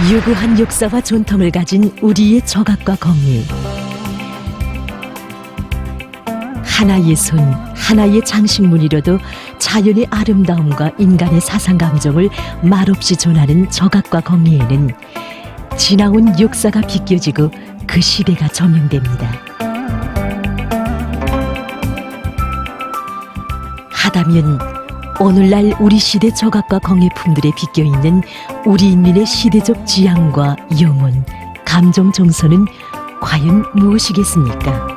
유구한 역사와 전통을 가진 우리의 조각과 공예. 하나의 손, 하나의 장식물이라도 자연의 아름다움과 인간의 사상 감정을 말없이 전하는 조각과 공예에는 지나온 역사가 비껴지고 그 시대가 조명됩니다. 하다면 오늘날 우리 시대 조각과 공예품들에 비껴있는 우리 인민의 시대적 지향과 영혼, 감정 정서는 과연 무엇이겠습니까?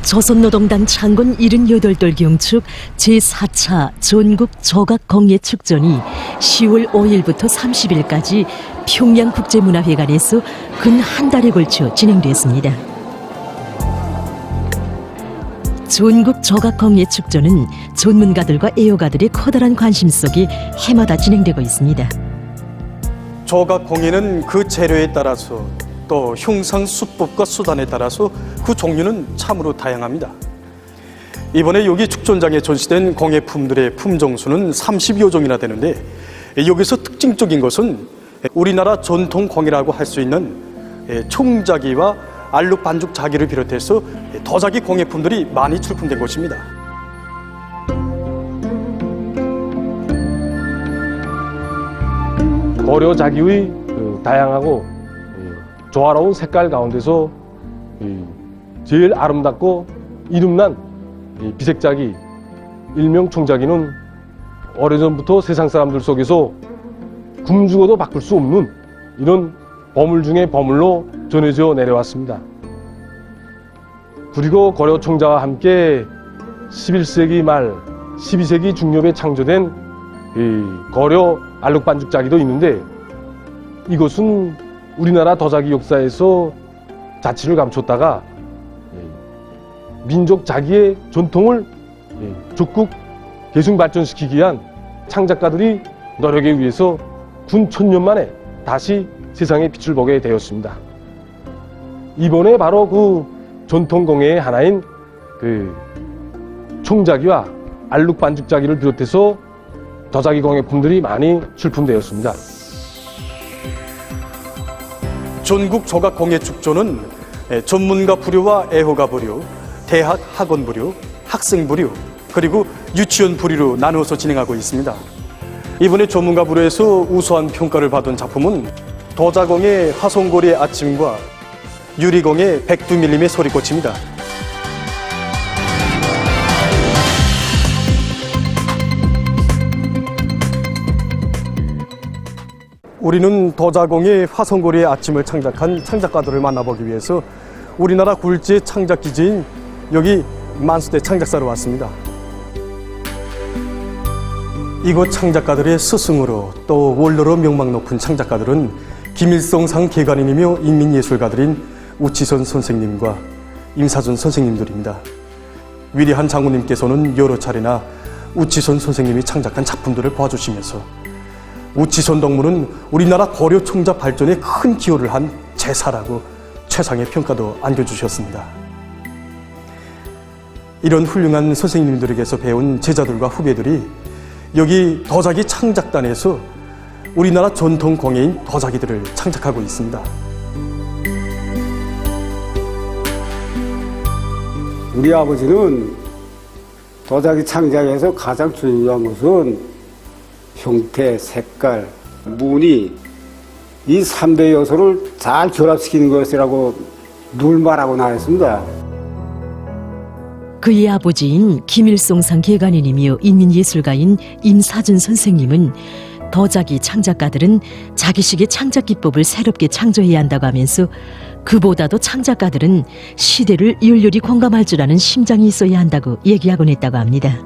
조선노동당 창건 78돌 경축 제4차 전국 조각공예축전이 10월 5일부터 30일까지 평양국제문화회관에서 근 한 달에 걸쳐 진행됐습니다. 전국 조각공예축전은 전문가들과 애호가들의 커다란 관심 속에 해마다 진행되고 있습니다. 조각공예는 그 재료에 따라서 또 형상 수법과 수단에 따라서 그 종류는 참으로 다양합니다. 이번에 여기 축전장에 전시된 공예품들의 품종수는 30여 종이나 되는데, 여기서 특징적인 것은 우리나라 전통 공예라고 할 수 있는 총자기와 알록 반죽 자기를 비롯해서 도자기 공예품들이 많이 출품된 것입니다. 고려 자기의 다양하고 조화로운 색깔 가운데서 제일 아름답고 이름난 비색자기, 일명 총자기는 오래전부터 세상 사람들 속에서 굶주어도 바꿀 수 없는 이런 보물 중의 보물로 전해져 내려왔습니다. 그리고 고려 총자와 함께 11세기 말 12세기 중엽에 창조된 고려 알록반죽자기도 있는데, 이것은 우리나라 도자기 역사에서 자취를 감췄다가 민족 자기의 전통을 적극 계승 발전시키기 위한 창작가들이 노력에 의해서 군 1000년 만에 다시 세상의 빛을 보게 되었습니다. 이번에 바로 그 전통 공예의 하나인 그 총자기와 알룩 반죽자기를 비롯해서 도자기 공예품들이 많이 출품되었습니다. 전국 조각공예축전은 전문가 부류와 애호가 부류, 대학 학원 부류, 학생 부류, 그리고 유치원 부류로 나누어서 진행하고 있습니다. 이번에 전문가 부류에서 우수한 평가를 받은 작품은 도자공예 화성고리의 아침과 유리공예 백두밀림의 소리꽃입니다. 우리는 도자공예 화성고리의 아침을 창작한 창작가들을 만나보기 위해서 우리나라 굴지의 창작 기지인 여기 만수대 창작사로 왔습니다. 이곳 창작가들의 스승으로 또 원로로 명망 높은 창작가들은 김일성상 개관인이며 인민예술가들인 우치선 선생님과 임사준 선생님들입니다. 위대한 장군님께서는 여러 차례나 우치선 선생님이 창작한 작품들을 봐주시면서 우치선 동무는 우리나라 고려 총자 발전에 큰 기여를 한 제사라고 최상의 평가도 안겨주셨습니다. 이런 훌륭한 선생님들에게서 배운 제자들과 후배들이 여기 도자기 창작단에서 우리나라 전통 공예인 도자기들을 창작하고 있습니다. 우리 아버지는 도자기 창작에서 가장 중요한 것은 형태, 색깔, 무늬, 이 3대 요소를 잘 결합시키는 것이라고 늘 말하고 나왔습니다. 그의 아버지인 김일성상 개관인이며 인민예술가인 임사준 선생님은 도자기 창작가들은 자기식의 창작 기법을 새롭게 창조해야 한다고 하면서, 그보다도 창작가들은 시대를 열렬히 공감할 줄 아는 심장이 있어야 한다고 얘기하곤 했다고 합니다.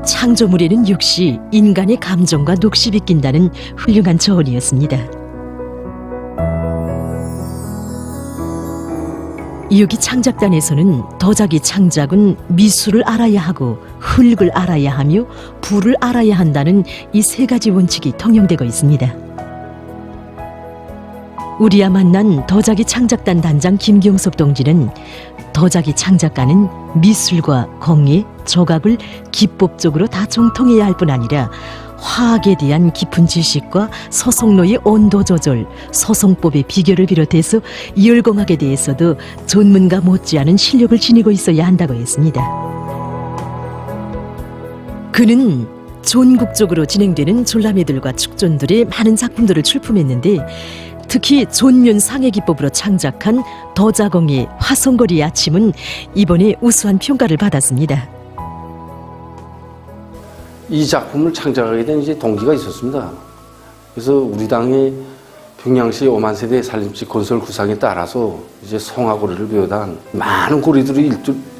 창조물에는 역시 인간의 감정과 녹십이 낀다는 훌륭한 조언이었습니다. 여기 창작단에서는 도자기 창작은 미술을 알아야 하고 흙을 알아야 하며 불을 알아야 한다는 이 세 가지 원칙이 통용되고 있습니다. 우리야 만난 도자기 창작단 단장 김경섭 동지는 도자기 창작가는 미술과 공예, 조각을 기법적으로 다 정통해야 할 뿐 아니라 화학에 대한 깊은 지식과 소송로의 온도 조절, 소송법의 비결을 비롯해서 열공학에 대해서도 전문가 못지않은 실력을 지니고 있어야 한다고 했습니다. 그는 전국적으로 진행되는 졸라매들과 축전들의 많은 작품들을 출품했는데 특히 전면 상해 기법으로 창작한 도자공예 화성거리의 아침은 이번에 우수한 평가를 받았습니다. 이 작품을 창작하게 된 이제 동기가 있었습니다. 그래서 우리 당의 평양시 5만 세대 살림집 건설 구상에 따라서 이제 송화고리를 비롯한 많은 고리들이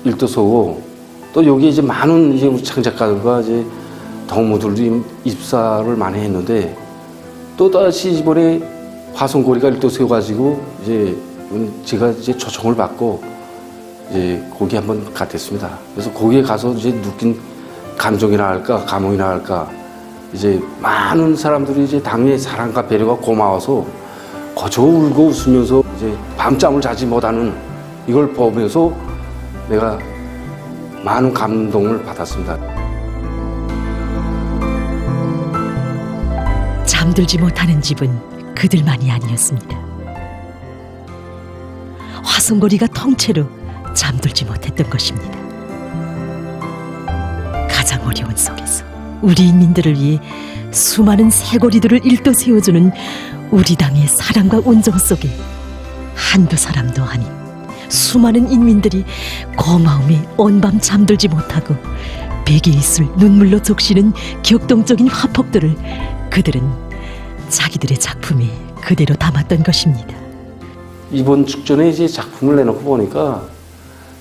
일도서고 또 여기 이제 많은 이제 우리 창작가들과 이제 동무들이 입사를 많이 했는데 또 다시 이번에 화성고리가 일도서가지고 이제 제가 이제 초청을 받고 이제 거기 한번 갔댔습니다. 그래서 거기에 가서 이제 느낀 감정이나 할까, 감흥이나 할까, 이제 많은 사람들이 이제 당의 사랑과 배려가 고마워서 거저 울고 웃으면서 이제 밤잠을 자지 못하는 이걸 보면서 내가 많은 감동을 받았습니다. 잠들지 못하는 집은 그들만이 아니었습니다. 화성거리가 통째로 잠들지 못했던 것입니다. 가장 어려운 속에서 우리 인민들을 위해 수많은 새고리들을 일도 세워주는 우리 당의 사랑과 온정 속에 한두 사람도 아닌 수많은 인민들이 고마움에 온밤 잠들지 못하고 베개 이슬 눈물로 적시는 격동적인 화폭들을 그들은 자기들의 작품에 그대로 담았던 것입니다. 이번 축전에 이제 작품을 내놓고 보니까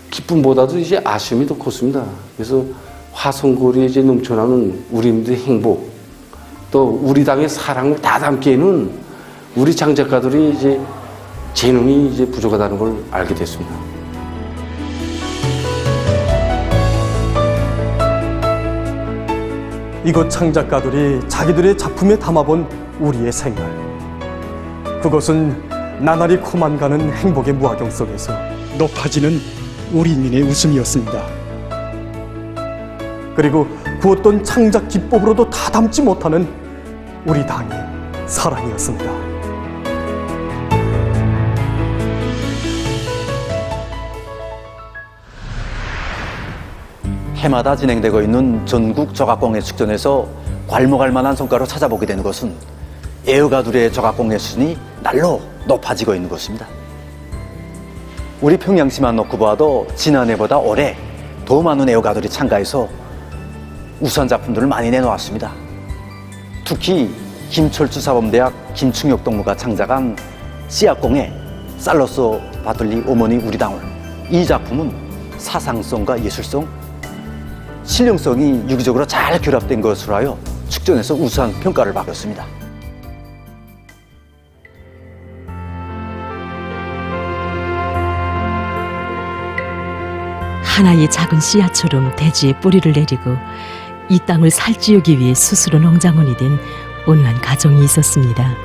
기쁨보다도 이제 아쉬움이 더 컸습니다. 그래서 화성고리에 이제 넘쳐나는 우리민들의 행복, 또 우리 당의 사랑을 다 담기에는 우리 창작가들이 이제 재능이 이제 부족하다는 걸 알게 됐습니다. 이곳 창작가들이 자기들의 작품에 담아본 우리의 생활. 그것은 나날이 커만 가는 행복의 무화경 속에서 높아지는 우리 인민의 웃음이었습니다. 그리고 그 어떤 창작 기법으로도 다 담지 못하는 우리 당의 사랑이었습니다. 해마다 진행되고 있는 전국 조각공예 축전에서 괄목할 만한 성과로 찾아보게 되는 것은 애호가들의 조각공예 수준이 날로 높아지고 있는 것입니다. 우리 평양시만 놓고 봐도 지난해보다 올해 더 많은 애호가들이 참가해서 우수한 작품들을 많이 내놓았습니다. 특히 김철주 사범대학 김충혁 동무가 창작한 씨앗공예 살로스 바틀리 어머니 우리 당을, 이 작품은 사상성과 예술성, 실용성이 유기적으로 잘 결합된 것으로 하여 축전에서 우수한 평가를 받았습니다. 하나의 작은 씨앗처럼 대지에 뿌리를 내리고 이 땅을 살찌우기 위해 스스로 농장원이 된 온유한 가정이 있었습니다.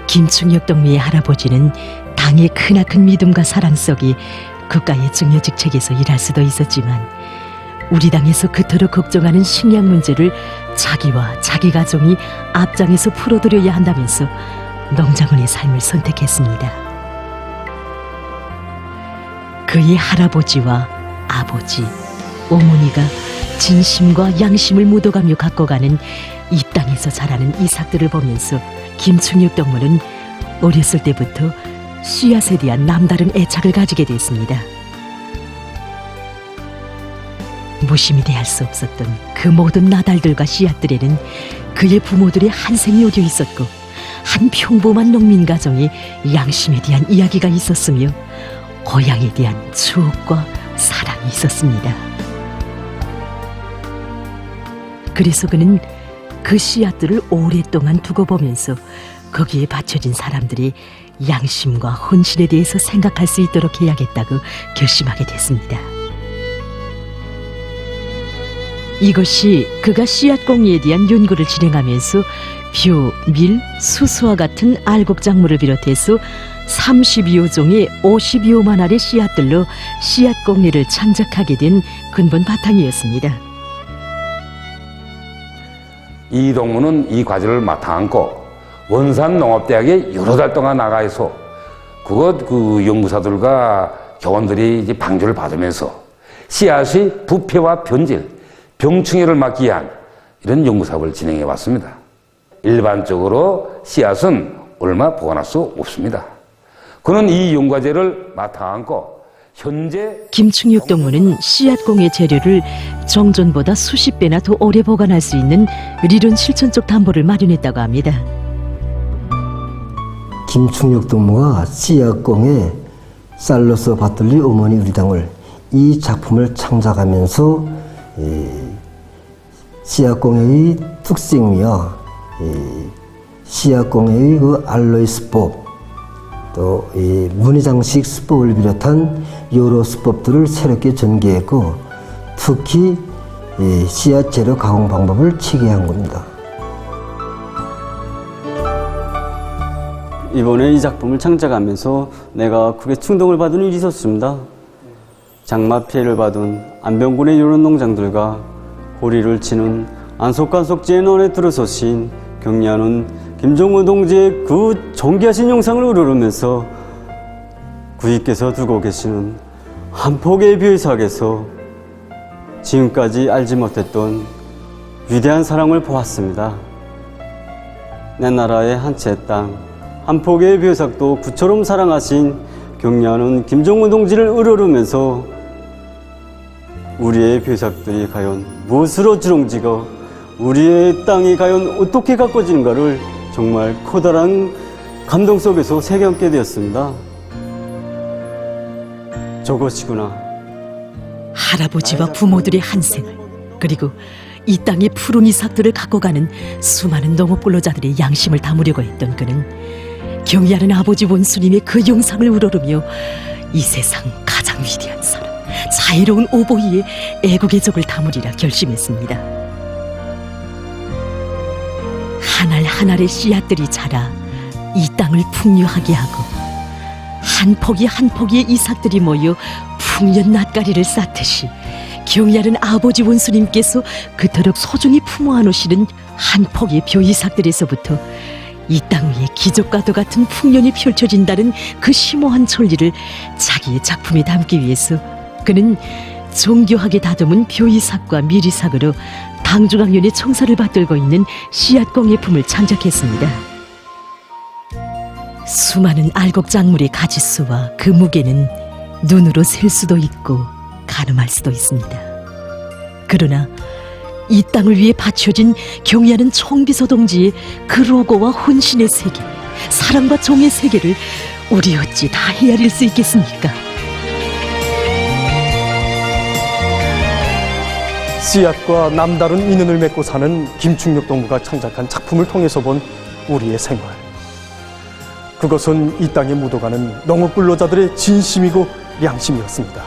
김충혁 동무의 할아버지는 당의 크나큰 믿음과 사랑 속에 국가의 증여직책에서 일할 수도 있었지만 우리 당에서 그토록 걱정하는 식량 문제를 자기와 자기 가정이 앞장에서 풀어드려야 한다면서 농장원의 삶을 선택했습니다. 그의 할아버지와 아버지, 어머니가 진심과 양심을 묻어가며 갖고가는 이 땅에서 자라는 이삭들을 보면서 김충혁 동무는 어렸을 때부터 씨앗에 대한 남다른 애착을 가지게 됐습니다. 무심히 대할 수 없었던 그 모든 나달들과 씨앗들에는 그의 부모들의 한생이 묻어 있었고 한 평범한 농민 가정의 양심에 대한 이야기가 있었으며 고향에 대한 추억과 사랑이 있었습니다. 그래서 그는 그 씨앗들을 오랫동안 두고 보면서 거기에 바쳐진 사람들의 양심과 혼신에 대해서 생각할 수 있도록 해야겠다고 결심하게 됐습니다. 이것이 그가 씨앗 공리에 대한 연구를 진행하면서 벼, 밀, 수수와 같은 알곡작물을 비롯해서 32여 종의 52여만 알의 씨앗들로 씨앗 공리를 창작하게 된 근본 바탕이었습니다. 이 동무는 이 과제를 맡아 안고 원산농업대학에 여러 달 동안 나가서 그 연구사들과 교원들이 이제 방조를 받으면서 씨앗의 부패와 변질, 병충해를 막기 위한 이런 연구사업을 진행해 왔습니다. 일반적으로 씨앗은 얼마 보관할 수 없습니다. 그는 이 연구과제를 맡아 안고 현재 김충육 동무는 씨앗 공예 재료를 정전보다 수십 배나 더 오래 보관할 수 있는 리론 실천적 담보를 마련했다고 합니다. 김충육 동무가 씨앗공의 살로서 바틀리 어머니 우리당을 이 작품을 창작하면서 씨앗공예의 특징이야 씨앗공예의 그 알로이 수법 또 이 문희장식 수법을 비롯한 여러 수법들을 새롭게 전개했고 특히 이 씨앗 재료 가공 방법을 체계한 겁니다. 이번에 이 작품을 창작하면서 내가 크게 충동을 받은 일이 있었습니다. 장마 피해를 받은 안병군의 이런 농장들과 호리를 치는 안속간속지의 논에 들어서신 경리하는 김종우 동지의 그 존귀하신 영상을 우러르면서 구이께서 두고 계시는 한 폭의 벼이삭에서 지금까지 알지 못했던 위대한 사랑을 보았습니다. 내 나라의 한 채 땅, 한 폭의 벼이삭도 구처럼 사랑하신 경리하는 김종우 동지를 우러르면서 우리의 벼이삭들이 과연 무엇으로 주렁지고 우리의 땅이 과연 어떻게 가꿔지는가를 정말 커다란 감동 속에서 새겨안게 되었습니다. 저것이구나. 할아버지와 부모들의 한 생을 그리고 이 땅의 푸른 이삭들을 갖고 가는 수많은 농업근로자들의 양심을 담으려고 했던 그는 경의하는 아버지 원수님의 그 영상을 우러르며 이 세상 가장 위대한 사람 자애로운 오보이의 애국의 적을 담으리라 결심했습니다. 한 알 한 알의 씨앗들이 자라 이 땅을 풍요하게 하고 한 포기 한 포기의 이삭들이 모여 풍년 낯가리를 쌓듯이 경의하는 아버지 원수님께서 그토록 소중히 품어 안으시는 한 포기의 벼이삭들에서부터 이 땅 위에 기적과도 같은 풍년이 펼쳐진다는 그 심오한 천리를 자기의 작품에 담기 위해서 그는 정교하게 다듬은 벼이삭과 밀이삭으로 당중학년의 청사를 받들고 있는 씨앗공예품을 창작했습니다. 수많은 알곡작물의 가지수와 그 무게는 눈으로 셀 수도 있고 가늠할 수도 있습니다. 그러나 이 땅을 위해 바쳐진 경의하는 총비서 동지의 그 로고와 혼신의 세계, 사랑과 정의 세계를 우리 어찌 다 헤아릴 수 있겠습니까? 씨앗과 남다른 인연을 맺고 사는 김충육 동무가 창작한 작품을 통해서 본 우리의 생활. 그것은 이 땅에 묻어가는 농업근로자들의 진심이고 양심이었습니다.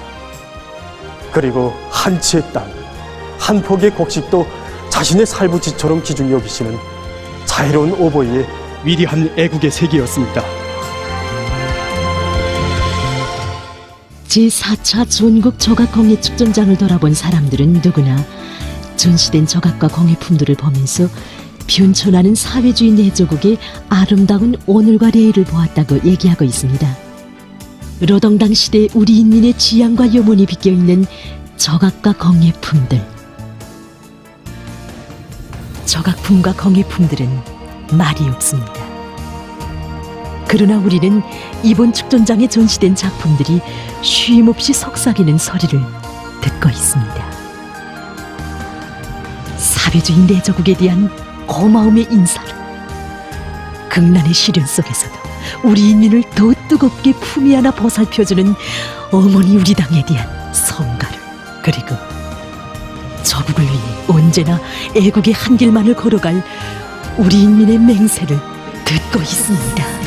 그리고 한 채의 땅, 한 폭의 곡식도 자신의 살부지처럼 귀중히 여기시는 자애로운 오보이의 위대한 애국의 세계였습니다. 제4차 전국 조각공예 축전장을 돌아본 사람들은 누구나 전시된 조각과 공예품들을 보면서 변천하는 사회주의 내조국의 아름다운 오늘과 내일을 보았다고 얘기하고 있습니다. 로동당 시대 우리 인민의 지향과 염원이 비껴있는 조각과 공예품들. 조각품과 공예품들은 말이 없습니다. 그러나 우리는 이번 축전장에 전시된 작품들이 쉼없이 속삭이는 소리를 듣고 있습니다. 사회주의 내조국에 대한 고마움의 인사를, 극난의 시련 속에서도 우리 인민을 더 뜨겁게 품이 안아 보살펴주는 어머니 우리 당에 대한 성가를, 그리고 조국을 위해 언제나 애국의 한 길만을 걸어갈 우리 인민의 맹세를 듣고 있습니다.